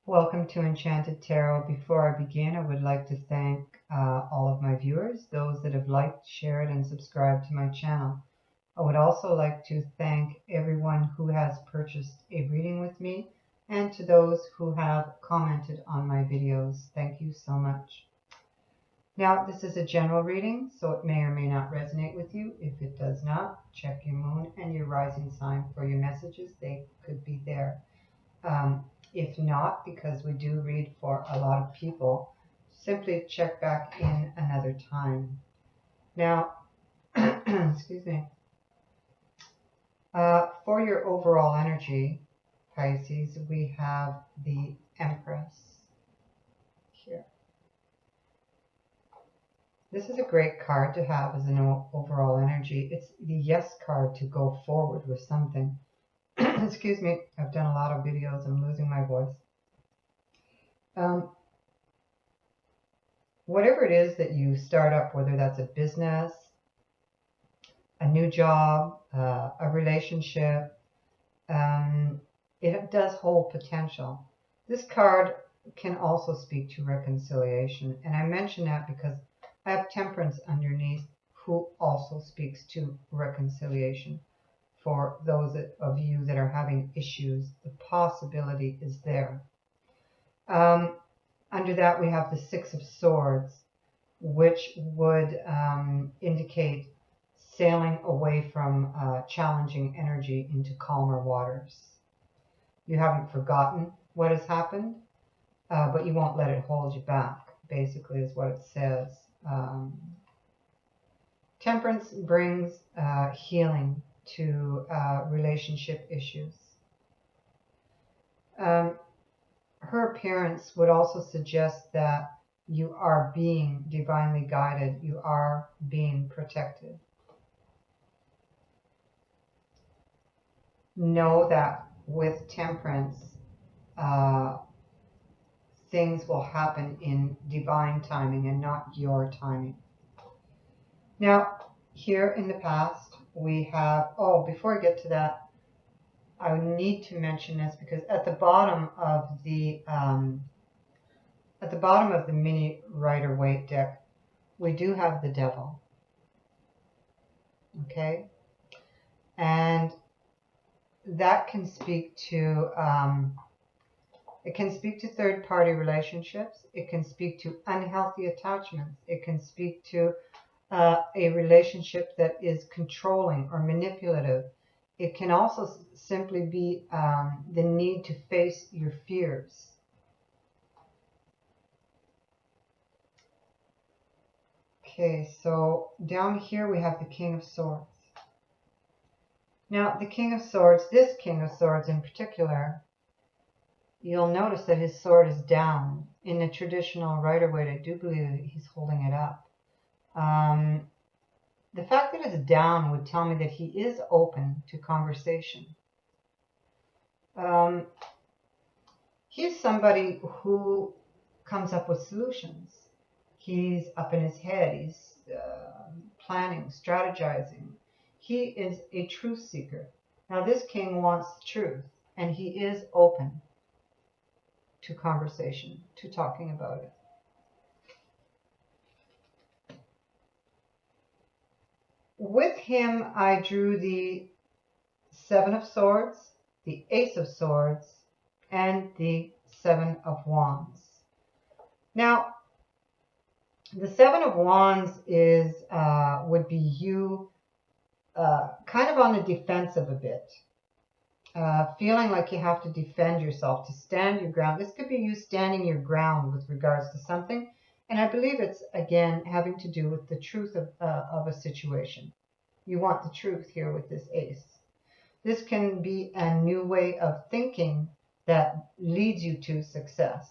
Welcome to Enchanted Tarot. Before I begin, I would like to thank all of my viewers, those that have liked, shared, and subscribed to my channel. I would also like to thank everyone who has purchased a reading with me, and to those who have commented on my videos. Thank you so much. Now, this is a general reading, so it may or may not resonate with you. If it does not, check your moon and your rising sign for your messages. They could be there. If not, because we do read for a lot of people, simply check back in another time. Now, excuse me, for your overall energy, Pisces, we have the Empress here. This is a great card to have as an overall energy. It's the yes card to go forward with something. Excuse me, I've done a lot of videos. I'm losing my voice. Whatever it is that you start up, whether that's a business, a new job, a relationship, it does hold potential. This card can also speak to reconciliation. And I mention that because I have Temperance underneath, who also speaks to reconciliation. For those of you that are having issues, the possibility is there. Under that, we have the Six of Swords, which would indicate sailing away from challenging energy into calmer waters. You haven't forgotten what has happened, but you won't let it hold you back, basically is what it says. Temperance brings healing to relationship issues. Her appearance would also suggest that you are being divinely guided. You are being protected. Know that with Temperance, things will happen in divine timing and not your timing. Now, here in the past, we have, before I get to that, I need to mention this because at the bottom of the mini Rider-Waite deck, we do have the Devil. Okay, and that can speak to third-party relationships. It can speak to unhealthy attachments. It can speak to a relationship that is controlling or manipulative. It can also simply be the need to face your fears. Okay, so down here we have the King of Swords. Now, the King of Swords, this King of Swords in particular, you'll notice that his sword is down. In the traditional Rider-Waite, I do believe that he's holding it up. The fact that it's down would tell me that he is open to conversation. He's somebody who comes up with solutions. He's up in his head. He's planning, strategizing. He is a truth seeker. Now, this king wants truth, and he is open to conversation, to talking about it. With him, I drew the Seven of Swords, the Ace of Swords, and the Seven of Wands. Now, the Seven of Wands is would be you kind of on the defensive a bit, feeling like you have to defend yourself, to stand your ground. This could be you standing your ground with regards to something, and I believe it's, again, having to do with the truth of a situation. You want the truth here with this ace. This can be a new way of thinking that leads you to success.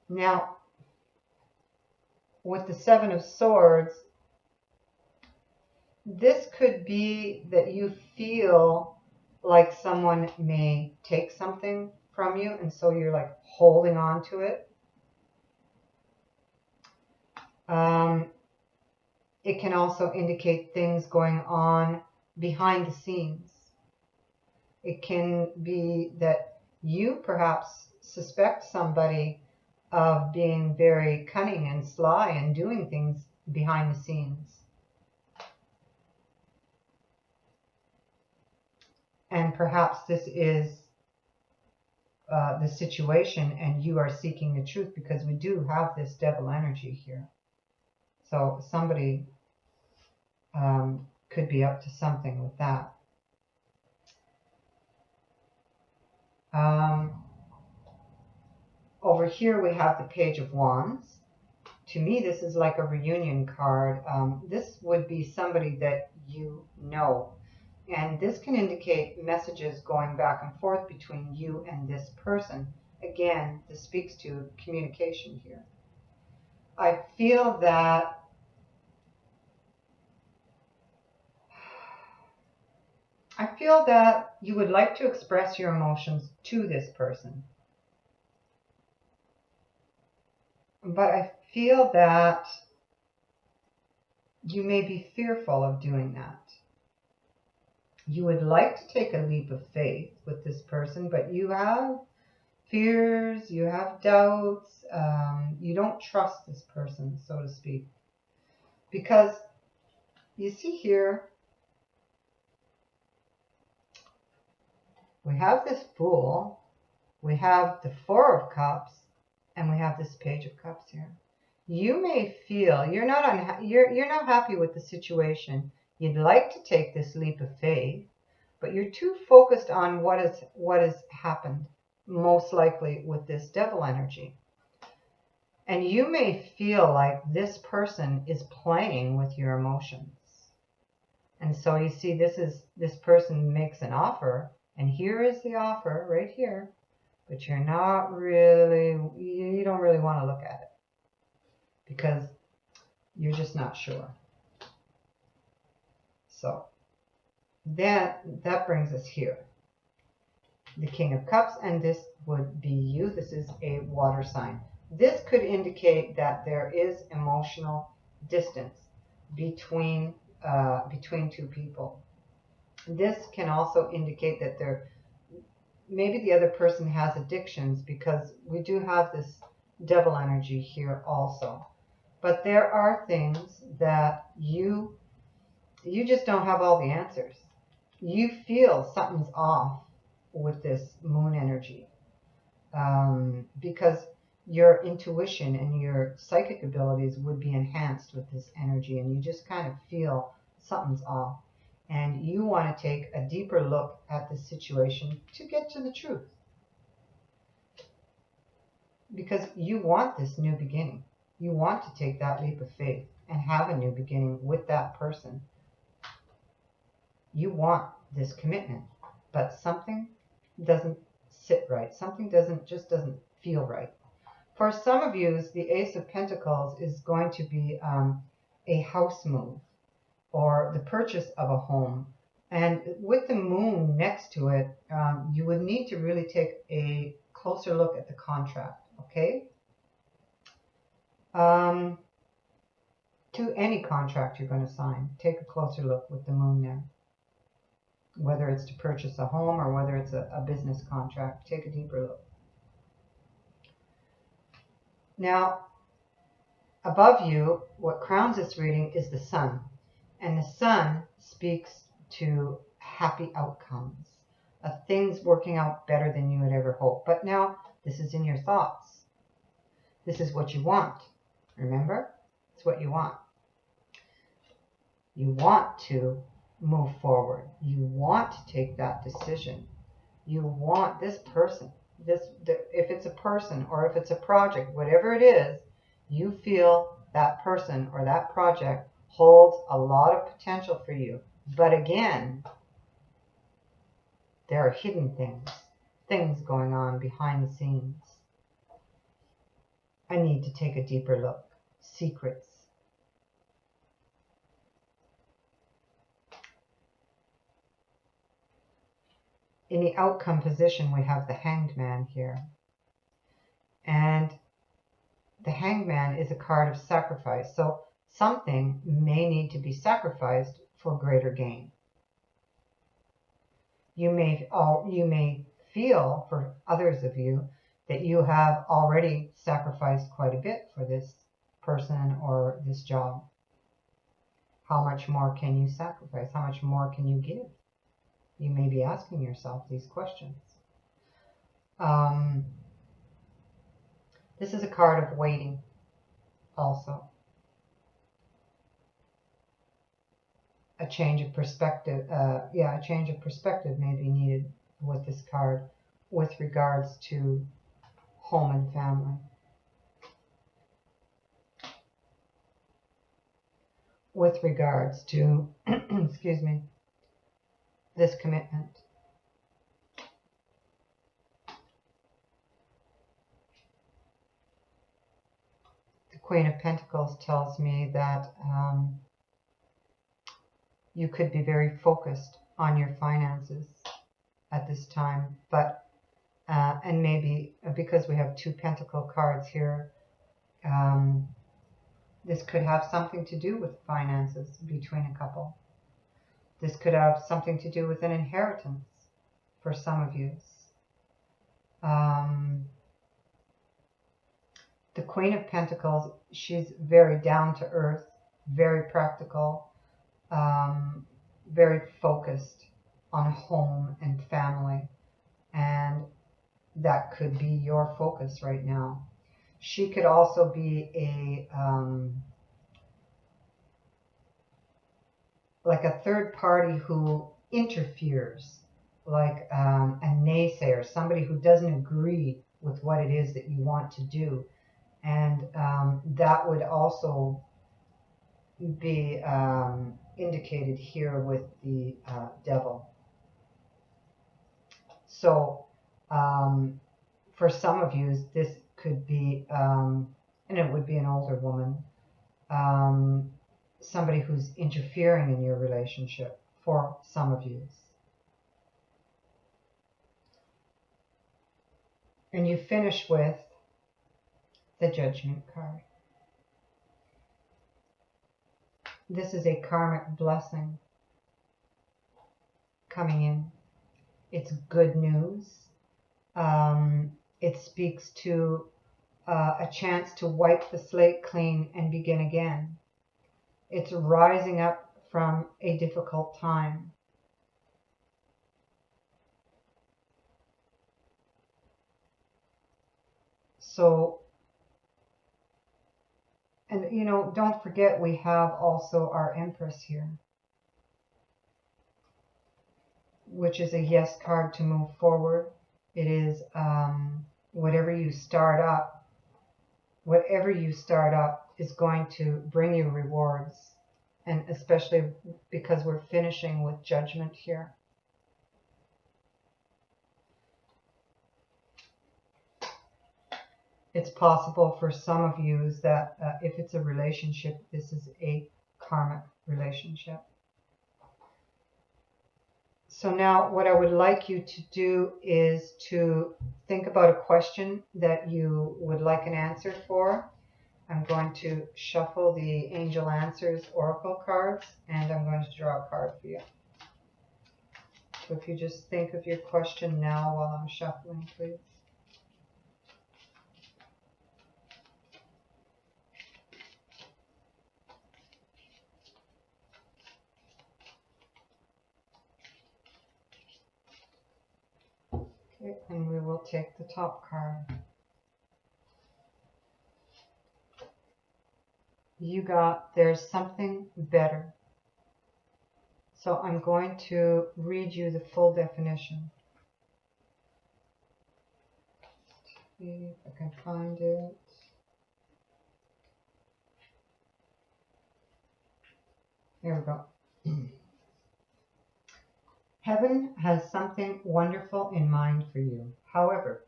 Now, with the Seven of Swords, this could be that you feel like someone may take something from you, and so you're like holding on to it. It can also indicate things going on behind the scenes. It can be that you perhaps suspect somebody of being very cunning and sly and doing things behind the scenes. And perhaps this is the situation and you are seeking the truth, because we do have this devil energy here. So somebody could be up to something with that. Over here we have the Page of Wands. To me, this is like a reunion card. This would be somebody that you know. And this can indicate messages going back and forth between you and this person. Again, this speaks to communication here. I feel that you would like to express your emotions to this person. But I feel that you may be fearful of doing that. You would like to take a leap of faith with this person, but you have fears, you have doubts, you don't trust this person, so to speak. Because you see here, we have this Fool, we have the Four of Cups, and we have this Page of Cups here. You may feel you're not happy with the situation. You'd like to take this leap of faith, but you're too focused on what has happened, most likely with this devil energy. And you may feel like this person is playing with your emotions. And so you see, this person makes an offer, and here is the offer right here, but you don't really want to look at it because you're just not sure. So that brings us here. The King of Cups, and this would be you. This is a water sign. This could indicate that there is emotional distance between two people. This can also indicate that maybe the other person has addictions, because we do have this devil energy here also. But there are things that you just don't have all the answers. You feel something's off with this moon energy, because your intuition and your psychic abilities would be enhanced with this energy, and you just kind of feel something's off. And you want to take a deeper look at the situation to get to the truth. Because you want this new beginning. You want to take that leap of faith and have a new beginning with that person. You want this commitment, but something doesn't sit right. Something doesn't feel right. For some of you, the Ace of Pentacles is going to be a house move or the purchase of a home. And with the moon next to it, you would need to really take a closer look at the contract, okay? To any contract you're going to sign, take a closer look with the moon there. Whether it's to purchase a home or whether it's a business contract, take a deeper look. Now, above you, what crowns this reading is the Sun. And the Sun speaks to happy outcomes, of things working out better than you had ever hoped. But now, this is in your thoughts. This is what you want. Remember? It's what you want. You want to move forward. You want to take that decision. You want this person, if it's a person or if it's a project, whatever it is, you feel that person or that project holds a lot of potential for you. But again, there are hidden things going on behind the scenes. I need to take a deeper look. Secrets. In the outcome position, we have the Hanged Man here. And the Hanged Man is a card of sacrifice. So something may need to be sacrificed for greater gain. You may feel, for others of you, that you have already sacrificed quite a bit for this person or this job. How much more can you sacrifice? How much more can you give? You may be asking yourself these questions. This is a card of waiting also. A change of perspective, a change of perspective may be needed with this card with regards to home and family. With regards to, excuse me, this commitment. The Queen of Pentacles tells me that you could be very focused on your finances at this time, but and maybe because we have 2 Pentacle cards here, this could have something to do with finances between a couple. This could have something to do with an inheritance for some of you. The Queen of Pentacles, she's very down to earth, very practical, very focused on home and family, and that could be your focus right now. She could also be like a third party who interferes, like a naysayer, somebody who doesn't agree with what it is that you want to do. And that would also be indicated here with the devil. So for some of you, this could be, and it would be an older woman, somebody who's interfering in your relationship for some of you. And you finish with the Judgment card. This is a karmic blessing coming in. It's good news. It speaks to a chance to wipe the slate clean and begin again. It's rising up from a difficult time. So, and you know, don't forget we have also our Empress here, which is a yes card to move forward. It is whatever you start up is going to bring you rewards, and especially because we're finishing with Judgment here. It's possible for some of you that if it's a relationship, this is a karmic relationship. So now what I would like you to do is to think about a question that you would like an answer for. I'm going to shuffle the Angel Answers Oracle cards, and I'm going to draw a card for you. So if you just think of your question now while I'm shuffling, please. Okay, and we will take the top card. You got there's something better. So I'm going to read you the full definition. See if I can find it. Here we go. Heaven has something wonderful in mind for you. However,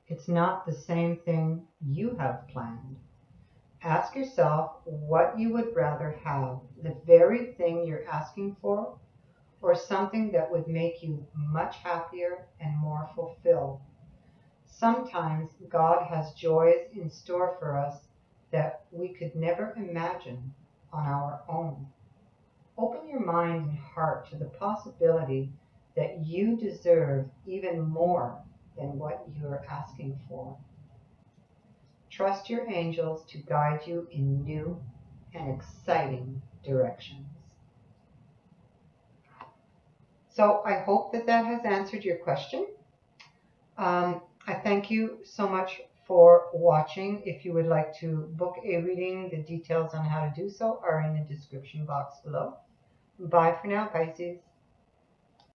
it's not the same thing you have planned. Ask yourself what you would rather have, the very thing you're asking for, or something that would make you much happier and more fulfilled. Sometimes God has joys in store for us that we could never imagine on our own. Open your mind and heart to the possibility that that you deserve even more than what you're asking for. Trust your angels to guide you in new and exciting directions. So I hope that that has answered your question. I thank you so much for watching. If you would like to book a reading, the details on how to do so are in the description box below. Bye for now, Pisces.